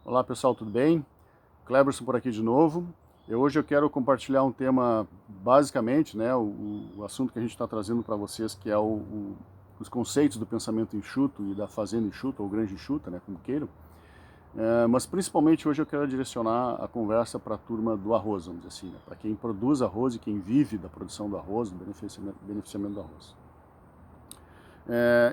Olá pessoal, tudo bem? Cleberson por aqui de novo. Hoje eu quero compartilhar um tema, basicamente, né, o assunto que a gente está trazendo para vocês, que é os conceitos do pensamento enxuto e da fazenda enxuta, ou grande enxuta, né, como queiram. Mas principalmente hoje eu quero direcionar a conversa para a turma do arroz, vamos dizer assim, né, para quem produz arroz e quem vive da produção do arroz, do beneficiamento do arroz.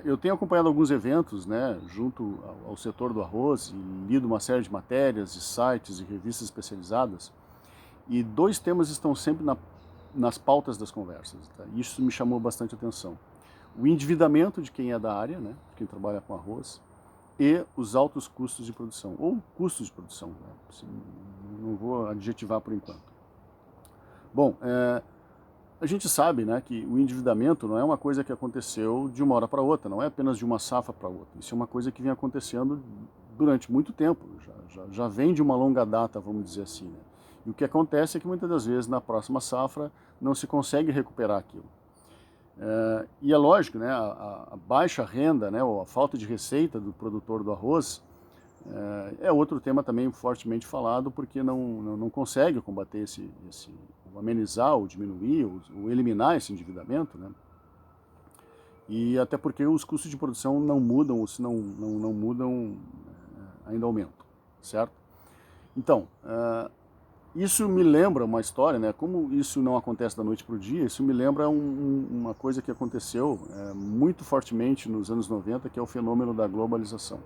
Eu tenho acompanhado alguns eventos, né, junto ao setor do arroz e lido uma série de matérias, de sites e revistas especializadas, e dois temas estão sempre nas pautas das conversas. Tá? Isso me chamou bastante atenção. O endividamento de quem é da área, né, quem trabalha com arroz, e os altos custos de produção, ou custos de produção, né, assim, não vou adjetivar por enquanto. Bom, a gente sabe, né, que o endividamento não é uma coisa que aconteceu de uma hora para outra, não é apenas de uma safra para outra. Isso é uma coisa que vem acontecendo durante muito tempo, já vem de uma longa data, vamos dizer assim. Né? E o que acontece é que muitas das vezes na próxima safra não se consegue recuperar aquilo. E é lógico, né, a baixa renda, né, ou a falta de receita do produtor do arroz é outro tema também fortemente falado, porque não consegue combater ou amenizar, ou diminuir, ou eliminar esse endividamento, né? E até porque os custos de produção não mudam, ou se não mudam, ainda aumentam, certo? Então, isso me lembra uma história, né? Como isso não acontece da noite para o dia, isso me lembra uma coisa que aconteceu muito fortemente nos anos 90, que é o fenômeno da globalização.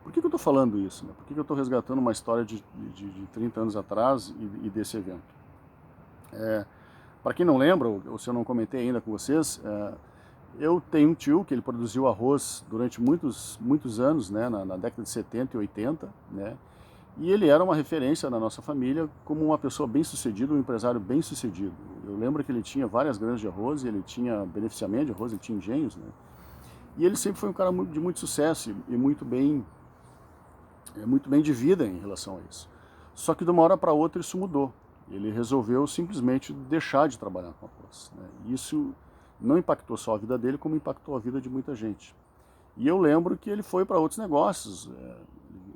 Por que eu estou falando isso? Né? Por que eu estou resgatando uma história de 30 anos atrás e desse evento? Para quem não lembra, ou se eu não comentei ainda com vocês, eu tenho um tio que ele produziu arroz durante muitos anos, né, na década de 70 e 80, né, e ele era uma referência na nossa família como uma pessoa bem-sucedida, um empresário bem-sucedido. Eu lembro que ele tinha várias granjas de arroz, ele tinha beneficiamento de arroz, ele tinha engenhos, né, e ele sempre foi um cara de muito sucesso e muito bem de vida em relação a isso. Só que de uma hora para outra isso mudou. Ele resolveu simplesmente deixar de trabalhar com arroz. Né? Isso não impactou só a vida dele, como impactou a vida de muita gente. E eu lembro que ele foi para outros negócios,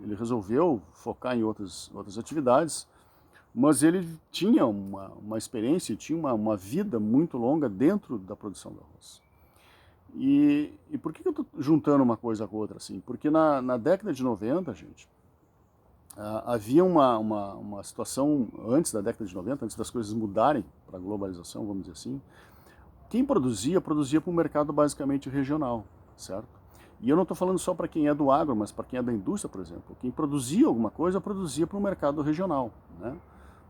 ele resolveu focar em outras atividades, mas ele tinha uma experiência, tinha uma vida muito longa dentro da produção do arroz. E por que eu estou juntando uma coisa com a outra assim? Porque na década de 90, gente, havia uma situação antes da década de 90, antes das coisas mudarem para a globalização, vamos dizer assim. Quem produzia para um mercado basicamente regional, certo? E eu não estou falando só para quem é do agro, mas para quem é da indústria, por exemplo. Quem produzia alguma coisa, produzia para um mercado regional, né?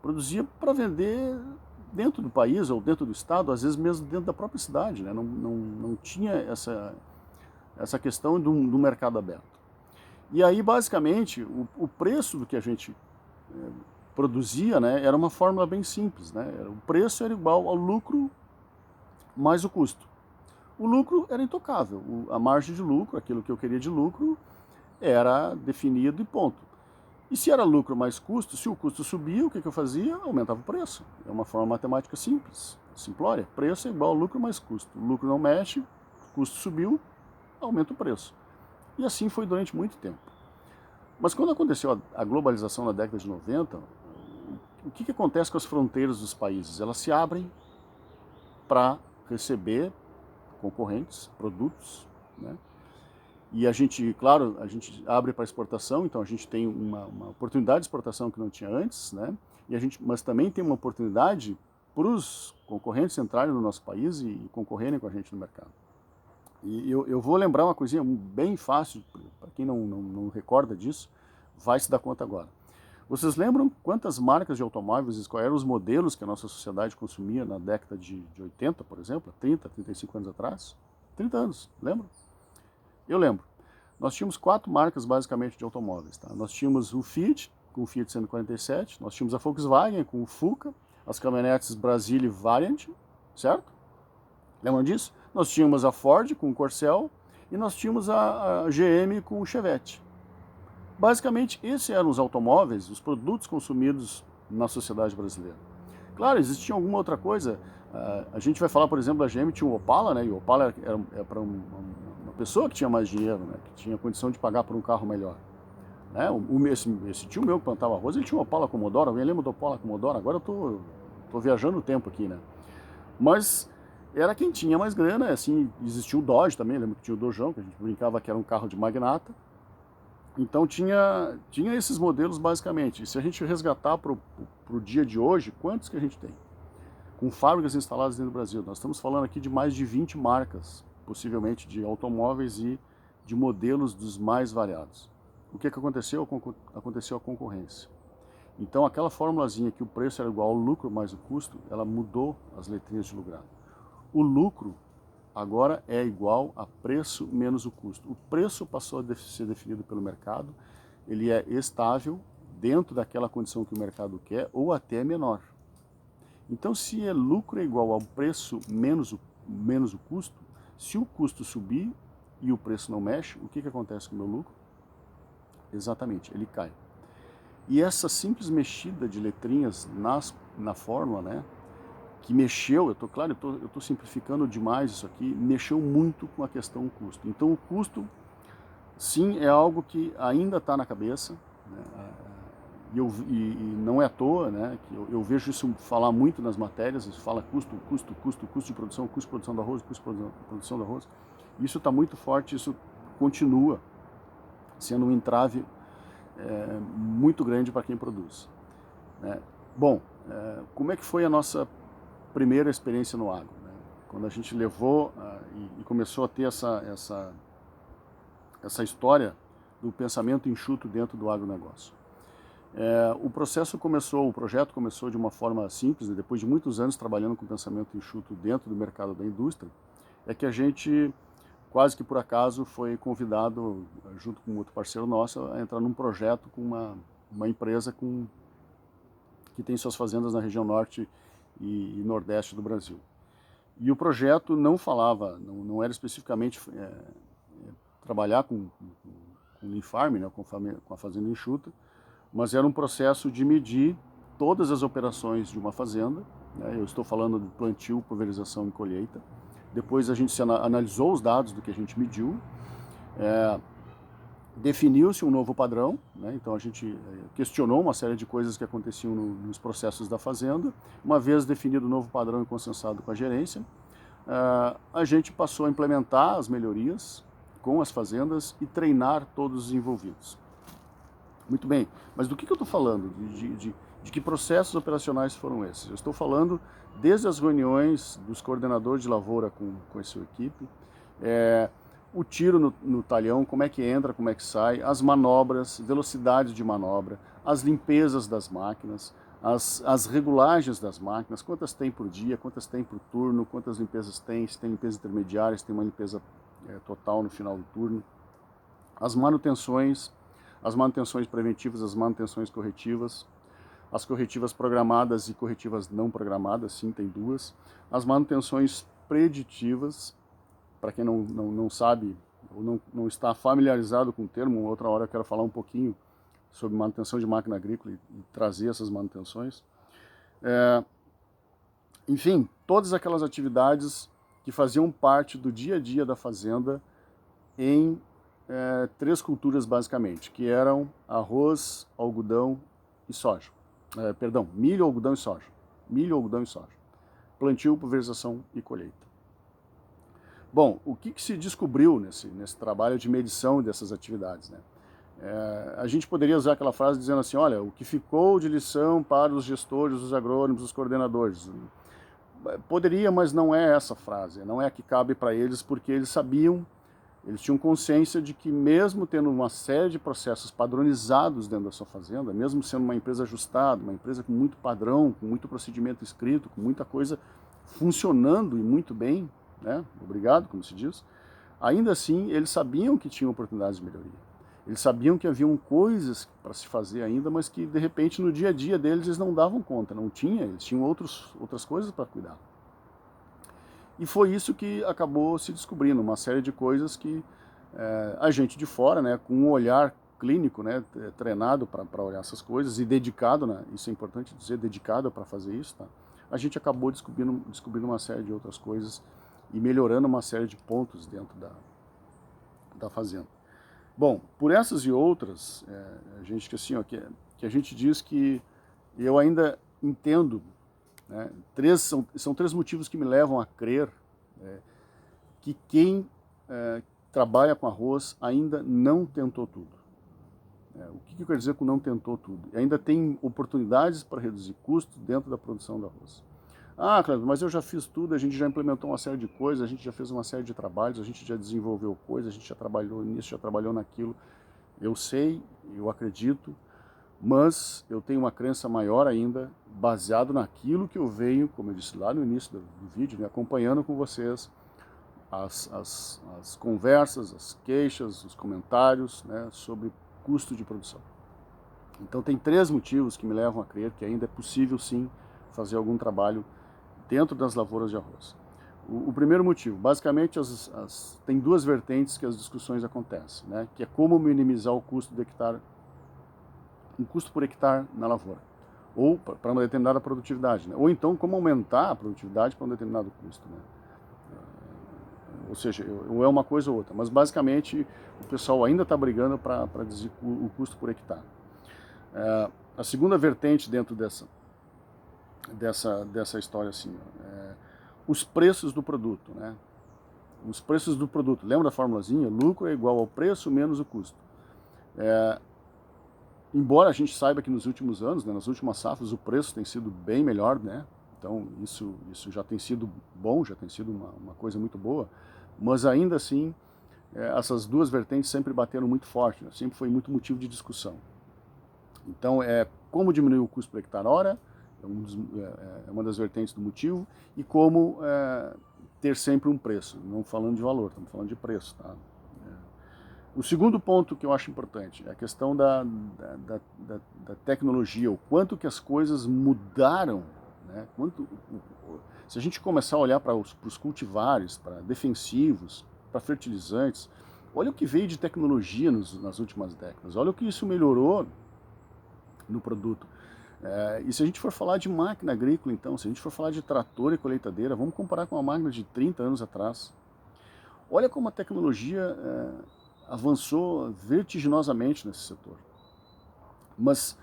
Produzia para vender dentro do país ou dentro do estado, às vezes mesmo dentro da própria cidade, né? Não tinha essa questão do mercado aberto. E aí, basicamente, o preço do que a gente produzia, né, era uma fórmula bem simples. Né? O preço era igual ao lucro mais o custo. O lucro era intocável. A margem de lucro, aquilo que eu queria de lucro, era definido e ponto. E se era lucro mais custo, se o custo subia, o que eu fazia? Aumentava o preço. É uma forma matemática simples, simplória. Preço é igual ao lucro mais custo. O lucro não mexe, custo subiu, aumenta o preço. E assim foi durante muito tempo. Mas quando aconteceu a globalização na década de 90, o que acontece com as fronteiras dos países? Elas se abrem para receber concorrentes, produtos, né? E a gente, claro, a gente abre para exportação, então a gente tem uma oportunidade de exportação que não tinha antes, né? Mas também tem uma oportunidade para os concorrentes entrarem no nosso país e concorrerem com a gente no mercado. E eu vou lembrar uma coisinha bem fácil, para quem não recorda disso, vai se dar conta agora. Vocês lembram quantas marcas de automóveis e quais eram os modelos que a nossa sociedade consumia na década de 80, por exemplo, 30, 35 anos atrás? 30 anos, lembra? Eu lembro. Nós tínhamos 4 marcas basicamente de automóveis. Tá? Nós tínhamos o Fiat, com o Fiat 147, nós tínhamos a Volkswagen com o Fuca, as caminhonetes Brasília e Variant, certo? Lembram disso? Nós tínhamos a Ford com o Corcel e nós tínhamos a GM com o Chevette. Basicamente, esses eram os automóveis, os produtos consumidos na sociedade brasileira. Claro, existia alguma outra coisa. A gente vai falar, por exemplo, da GM tinha o Opala, né? E o Opala era para uma pessoa que tinha mais dinheiro, né? Que tinha condição de pagar por um carro melhor. Né? Esse tio meu que plantava arroz, ele tinha uma Opala Commodore, alguém lembra do Opala Commodore? Agora eu tô viajando o tempo aqui, né? Mas era quem tinha mais grana, assim, existia o Dodge também, lembro que tinha o Dojão, que a gente brincava que era um carro de magnata. Então tinha esses modelos basicamente. E se a gente resgatar para o dia de hoje, quantos que a gente tem? Com fábricas instaladas dentro do Brasil. Nós estamos falando aqui de mais de 20 marcas, possivelmente de automóveis e de modelos dos mais variados. O que aconteceu? Aconteceu a concorrência. Então aquela formulazinha que o preço era igual ao lucro mais o custo, ela mudou as letrinhas de lugar. O lucro agora é igual a preço menos o custo. O preço passou a ser definido pelo mercado, ele é estável dentro daquela condição que o mercado quer ou até menor. Então, se lucro é igual ao preço menos o custo, se o custo subir e o preço não mexe, o que acontece com o meu lucro? Exatamente, ele cai. E essa simples mexida de letrinhas na fórmula, né, que mexeu, eu tô simplificando demais isso aqui, mexeu muito com a questão custo. Então o custo, sim, é algo que ainda está na cabeça, né, e não é à toa, né, que eu vejo isso falar muito nas matérias, isso fala custo de produção, custo de produção do arroz, custo de produção do arroz. Isso está muito forte, isso continua sendo um entrave muito grande para quem produz. Né. Bom, como é que foi a nossa primeira experiência no agro, né? Quando a gente levou e começou a ter essa história do pensamento enxuto dentro do agronegócio. O projeto começou de uma forma simples, né? Depois de muitos anos trabalhando com pensamento enxuto dentro do mercado da indústria, é que a gente, quase que por acaso, foi convidado, junto com outro parceiro nosso, a entrar num projeto com uma empresa que tem suas fazendas na região norte e nordeste do Brasil. E o projeto não falava, não era especificamente trabalhar com lean farm, né, com a fazenda enxuta, mas era um processo de medir todas as operações de uma fazenda, né, eu estou falando de plantio, pulverização e colheita. Depois a gente analisou os dados do que a gente mediu, definiu-se um novo padrão, né? Então a gente questionou uma série de coisas que aconteciam nos processos da fazenda. Uma vez definido o novo padrão e consensado com a gerência, a gente passou a implementar as melhorias com as fazendas e treinar todos os envolvidos. Muito bem, mas do que eu estou falando? De que processos operacionais foram esses? Eu estou falando desde as reuniões dos coordenadores de lavoura com a sua equipe, o tiro no talhão, como é que entra, como é que sai, as manobras, velocidade de manobra, as limpezas das máquinas, as regulagens das máquinas, quantas tem por dia, quantas tem por turno, quantas limpezas tem, se tem limpeza intermediária, se tem uma limpeza total no final do turno, as manutenções preventivas, as manutenções corretivas, as corretivas programadas e corretivas não programadas, sim, tem duas, as manutenções preditivas. Para quem não sabe ou não está familiarizado com o termo, outra hora eu quero falar um pouquinho sobre manutenção de máquina agrícola e trazer essas manutenções. Enfim, todas aquelas atividades que faziam parte do dia a dia da fazenda em 3 culturas basicamente, que eram arroz, algodão e soja. Milho, algodão e soja. Milho, algodão e soja. Plantio, pulverização e colheita. Bom, o que se descobriu nesse trabalho de medição dessas atividades, né? A gente poderia usar aquela frase dizendo assim, olha, o que ficou de lição para os gestores, os agrônomos, os coordenadores. Poderia, mas não é essa frase, não é a que cabe para eles, porque eles sabiam, eles tinham consciência de que mesmo tendo uma série de processos padronizados dentro da sua fazenda, mesmo sendo uma empresa ajustada, uma empresa com muito padrão, com muito procedimento escrito, com muita coisa funcionando e muito bem, né? Obrigado, como se diz, ainda assim eles sabiam que tinham oportunidades de melhoria. Eles sabiam que haviam coisas para se fazer ainda, mas que de repente no dia a dia deles eles não davam conta, eles tinham outras coisas para cuidar. E foi isso que acabou se descobrindo, uma série de coisas que a gente de fora, né, com um olhar clínico, né, treinado para olhar essas coisas e dedicado, né, isso é importante dizer, dedicado para fazer isso, tá? A gente acabou descobrindo uma série de outras coisas e melhorando uma série de pontos dentro da fazenda. Bom, por essas e outras, a gente que assim, ó, que a gente diz que eu ainda entendo, né, são três motivos que me levam a crer que quem trabalha com arroz ainda não tentou tudo. O que eu quero dizer com não tentou tudo? Ainda tem oportunidades para reduzir custos dentro da produção do arroz. Ah, Cleber, mas eu já fiz tudo, a gente já implementou uma série de coisas, a gente já fez uma série de trabalhos, a gente já desenvolveu coisas, a gente já trabalhou nisso, já trabalhou naquilo. Eu sei, eu acredito, mas eu tenho uma crença maior ainda, baseado naquilo que eu venho, como eu disse lá no início do vídeo, né, acompanhando com vocês as conversas, as queixas, os comentários, né, sobre custo de produção. Então tem três motivos que me levam a crer que ainda é possível sim fazer algum trabalho dentro das lavouras de arroz. O primeiro motivo, basicamente tem duas vertentes que as discussões acontecem, né, que é como minimizar o custo do hectare, um custo por hectare na lavoura, ou para uma determinada produtividade, né, ou então como aumentar a produtividade para um determinado custo, né. Ou seja, ou é uma coisa ou outra, mas basicamente o pessoal ainda está brigando para dizer o custo por hectare. A segunda vertente dentro dessa história assim, os preços do produto, né? Os preços do produto, lembra da formulazinha? Lucro é igual ao preço menos o custo. Embora a gente saiba que nos últimos anos, né, nas últimas safras, o preço tem sido bem melhor, né? Então isso já tem sido bom, já tem sido uma coisa muito boa, mas ainda assim essas duas vertentes sempre bateram muito forte, né? Sempre foi muito motivo de discussão. Então como diminuir o custo por hectare hora, é uma das vertentes do motivo, e como ter sempre um preço, não falando de valor, estamos falando de preço, tá? O segundo ponto que eu acho importante é a questão da tecnologia, o quanto que as coisas mudaram, né? Se a gente começar a olhar para os cultivares, para defensivos, para fertilizantes, olha o que veio de tecnologia nas últimas décadas, olha o que isso melhorou no produto. E se a gente for falar de máquina agrícola, então, se a gente for falar de trator e colheitadeira, vamos comparar com uma máquina de 30 anos atrás. Olha como a tecnologia avançou vertiginosamente nesse setor. Mas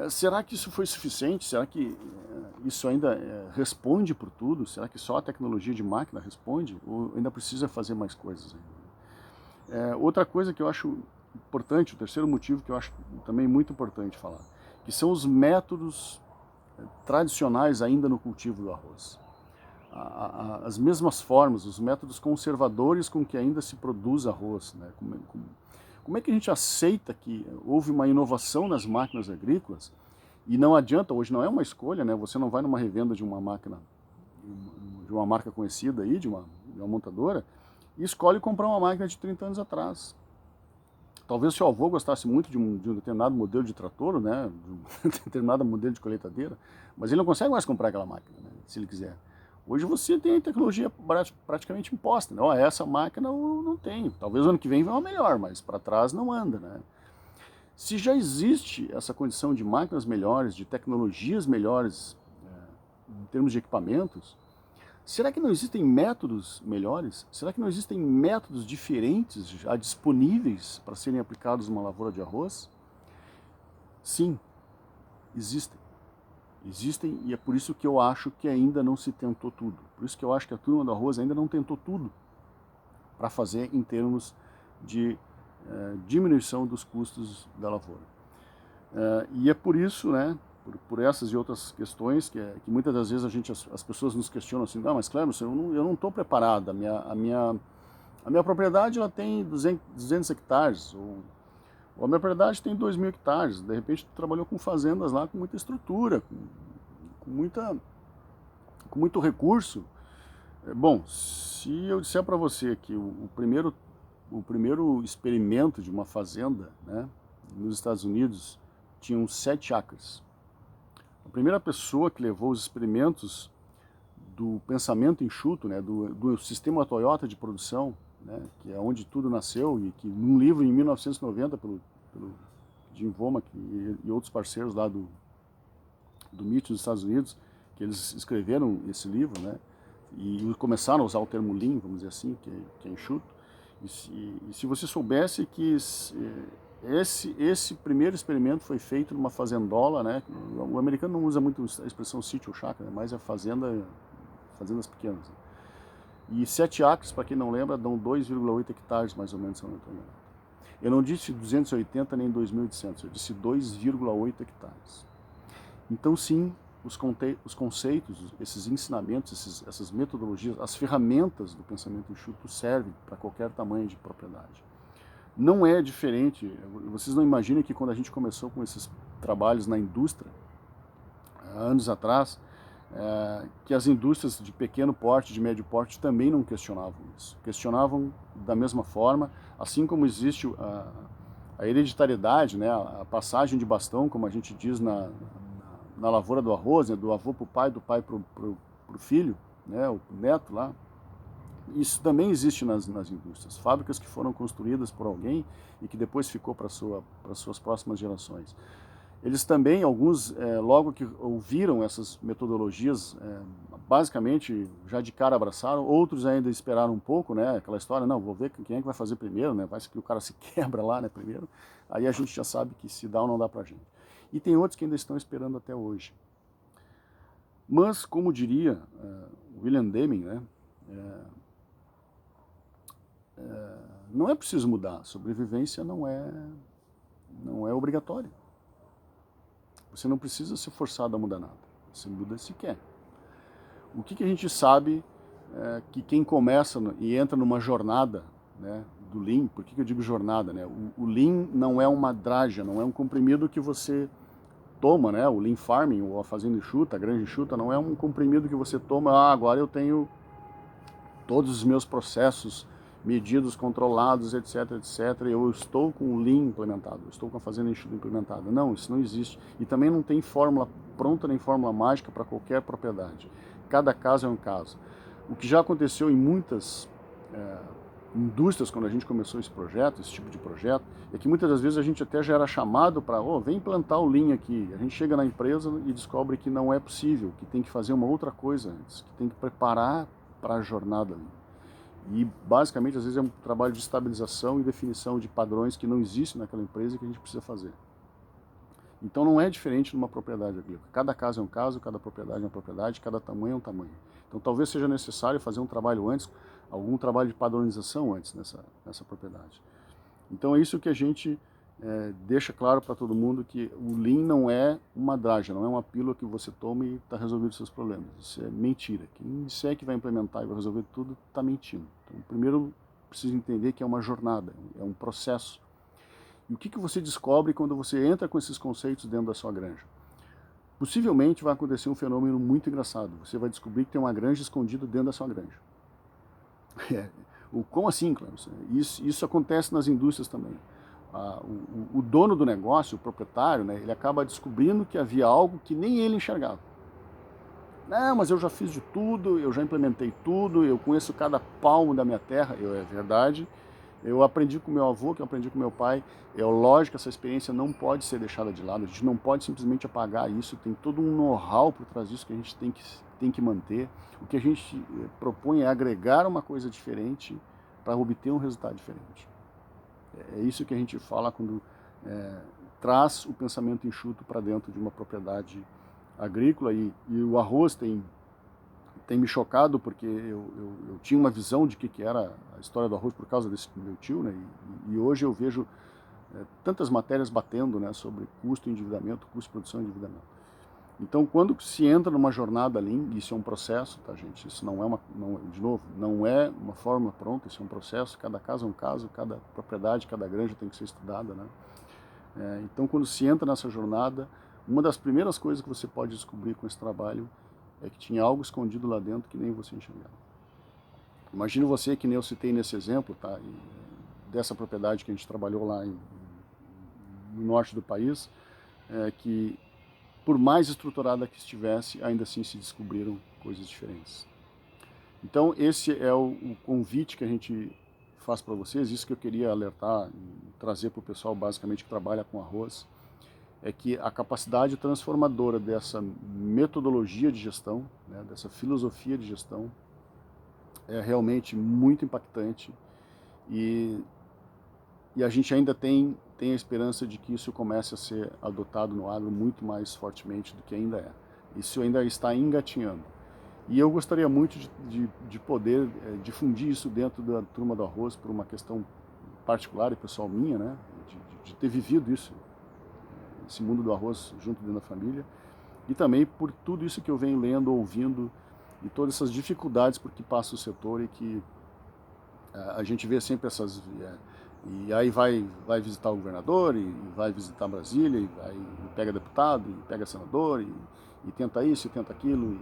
será que isso foi suficiente? Será que isso ainda responde por tudo? Será que só a tecnologia de máquina responde? Ou ainda precisa fazer mais coisas? Outra coisa que eu acho importante, o terceiro motivo que eu acho também muito importante falar, que são os métodos tradicionais ainda no cultivo do arroz. As mesmas formas, os métodos conservadores com que ainda se produz arroz, né? Como é que a gente aceita que houve uma inovação nas máquinas agrícolas e não adianta, hoje não é uma escolha, né? Você não vai numa revenda de uma máquina, de uma marca conhecida aí, de uma montadora, e escolhe comprar uma máquina de 30 anos atrás. Talvez seu avô gostasse muito de um determinado modelo de trator, né? De um determinado modelo de colheitadeira, mas ele não consegue mais comprar aquela máquina, né? Se ele quiser. Hoje você tem tecnologia praticamente imposta, né? Essa máquina eu não tenho. Talvez ano que vem venha uma melhor, mas para trás não anda, né? Se já existe essa condição de máquinas melhores, de tecnologias melhores, em termos de equipamentos, será que não existem métodos melhores? Será que não existem métodos diferentes já disponíveis para serem aplicados numa lavoura de arroz? Sim, existem. Existem, e é por isso que eu acho que ainda não se tentou tudo. Por isso que eu acho que a turma do arroz ainda não tentou tudo para fazer em termos de diminuição dos custos da lavoura. E é por isso, né, por essas e outras questões, que muitas das vezes as pessoas nos questionam assim, mas Clemerson, eu não estou preparado, a minha propriedade ela tem 200 hectares, ou a minha propriedade tem 2.000 hectares, de repente tu trabalhou com fazendas lá com muita estrutura, com muito recurso. Bom, se eu disser para você que o primeiro experimento de uma fazenda, né, nos Estados Unidos tinham 7 acres. A primeira pessoa que levou os experimentos do pensamento enxuto, né, do sistema Toyota de produção, né, que é onde tudo nasceu, e que num livro em 1990 pelo Jim Vollmer e outros parceiros lá do MIT dos Estados Unidos, que eles escreveram esse livro, né, e começaram a usar o termo Lean, vamos dizer assim, que é enxuto. E se você soubesse que esse primeiro experimento foi feito numa fazendola, né? O americano não usa muito a expressão sítio ou chácara, mas é fazendas pequenas. Né? E 7 acres, para quem não lembra, dão 2,8 hectares mais ou menos, se eu não estou enganado. Eu não disse 280 nem 2.800, eu disse 2,8 hectares. Então sim, os conceitos, esses ensinamentos, essas metodologias, as ferramentas do pensamento enxuto servem para qualquer tamanho de propriedade. Não é diferente, vocês não imaginam que quando a gente começou com esses trabalhos na indústria, anos atrás, que as indústrias de pequeno porte, de médio porte, também não questionavam isso. Questionavam da mesma forma, assim como existe a hereditariedade, né, a passagem de bastão, como a gente diz na lavoura do arroz, né, do avô para o pai, do pai para o filho, né, o neto lá. Isso também existe nas indústrias. Fábricas que foram construídas por alguém e que depois ficou para suas próximas gerações. Eles também, alguns, logo que ouviram essas metodologias, basicamente já de cara abraçaram, outros ainda esperaram um pouco, né? Aquela história, não, vou ver quem é que vai fazer primeiro, né? Vai ser que o cara se quebra lá, né, primeiro. Aí a gente já sabe que se dá ou não dá pra gente. E tem outros que ainda estão esperando até hoje. Mas, como diria William Deming, né? Não é preciso mudar. Sobrevivência não é obrigatória. Você não precisa ser forçado a mudar nada. Você muda se quer. O que a gente sabe que quem começa e entra numa jornada, né, do Lean, por que eu digo jornada? Né? O Lean não é uma drágia, não é um comprimido que você toma, né? O Lean Farming, ou a fazenda enxuta, a granja enxuta, não é um comprimido que você toma, agora eu tenho todos os meus processos medidos, controlados, etc, etc, eu estou com o Lean implementado, eu estou com a fazenda enxuta implementada. Não, isso não existe. E também não tem fórmula pronta nem fórmula mágica para qualquer propriedade. Cada caso é um caso. O que já aconteceu em muitas indústrias, quando a gente começou esse projeto, esse tipo de projeto, é que muitas das vezes a gente até já era chamado para, vem implantar o Lean aqui. A gente chega na empresa e descobre que não é possível, que tem que fazer uma outra coisa antes, que tem que preparar para a jornada Lean. E basicamente às vezes é um trabalho de estabilização e definição de padrões que não existem naquela empresa e que a gente precisa fazer. Então não é diferente numa propriedade agrícola. Cada caso é um caso, cada propriedade é uma propriedade, cada tamanho é um tamanho. Então talvez seja necessário fazer um trabalho antes, algum trabalho de padronização antes nessa propriedade. Então é isso que a gente deixa claro para todo mundo, que o Lean não é uma drágia, não é uma pílula que você toma e está resolvido os seus problemas. Isso é mentira. Quem disser que vai implementar e vai resolver tudo, está mentindo. Então, primeiro, precisa entender que é uma jornada, é um processo. E o que você descobre quando você entra com esses conceitos dentro da sua granja? Possivelmente vai acontecer um fenômeno muito engraçado. Você vai descobrir que tem uma granja escondida dentro da sua granja. Como assim, Clemson? Isso acontece nas indústrias também. O dono do negócio, o proprietário, né, ele acaba descobrindo que havia algo que nem ele enxergava. Não, mas eu já fiz de tudo, eu já implementei tudo, eu conheço cada palmo da minha terra. É verdade. Eu aprendi com meu avô, que eu aprendi com meu pai. É lógico que essa experiência não pode ser deixada de lado. A gente não pode simplesmente apagar isso. Tem todo um know-how por trás disso que a gente tem que manter. O que a gente propõe é agregar uma coisa diferente para obter um resultado diferente. É isso que a gente fala quando traz o pensamento enxuto para dentro de uma propriedade agrícola. E o arroz tem me chocado, porque eu tinha uma visão de que era a história do arroz por causa desse meu tio, né? E hoje eu vejo tantas matérias batendo, né, sobre custo e endividamento, custo de produção e endividamento. Então, quando se entra numa jornada Lean, isso é um processo, tá, gente? Isso não é de novo, não é uma fórmula pronta, isso é um processo, cada caso é um caso, cada propriedade, cada granja tem que ser estudada, né? Então, quando se entra nessa jornada, uma das primeiras coisas que você pode descobrir com esse trabalho é que tinha algo escondido lá dentro que nem você enxergava. Imagine você, que nem eu citei nesse exemplo, tá? Dessa propriedade que a gente trabalhou lá no norte do país, que por mais estruturada que estivesse, ainda assim se descobriram coisas diferentes. Então esse é o convite que a gente faz para vocês, isso que eu queria alertar e trazer para o pessoal basicamente que trabalha com arroz, é que a capacidade transformadora dessa metodologia de gestão, né, dessa filosofia de gestão, é realmente muito impactante e, e a gente ainda tem a esperança de que isso comece a ser adotado no agro muito mais fortemente do que ainda é. Isso ainda está engatinhando. E eu gostaria muito de poder difundir isso dentro da turma do arroz por uma questão particular e pessoal minha, né? De ter vivido isso, esse mundo do arroz junto dentro da família, e também por tudo isso que eu venho lendo, ouvindo, e todas essas dificuldades por que passa o setor e que a gente vê sempre essas... e aí vai visitar o governador, e vai visitar Brasília, e pega deputado, e pega senador, e tenta isso, e tenta aquilo,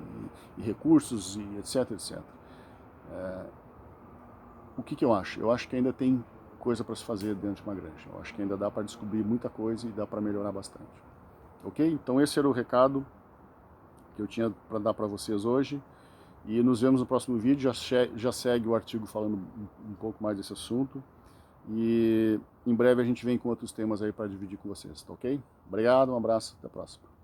e recursos, e etc, etc. O que eu acho? Eu acho que ainda tem coisa para se fazer dentro de uma granja. Eu acho que ainda dá para descobrir muita coisa e dá para melhorar bastante. Ok? Então esse era o recado que eu tinha para dar para vocês hoje. E nos vemos no próximo vídeo. Já segue o artigo falando um pouco mais desse assunto. E em breve a gente vem com outros temas aí para dividir com vocês, tá ok? Obrigado, um abraço, até a próxima.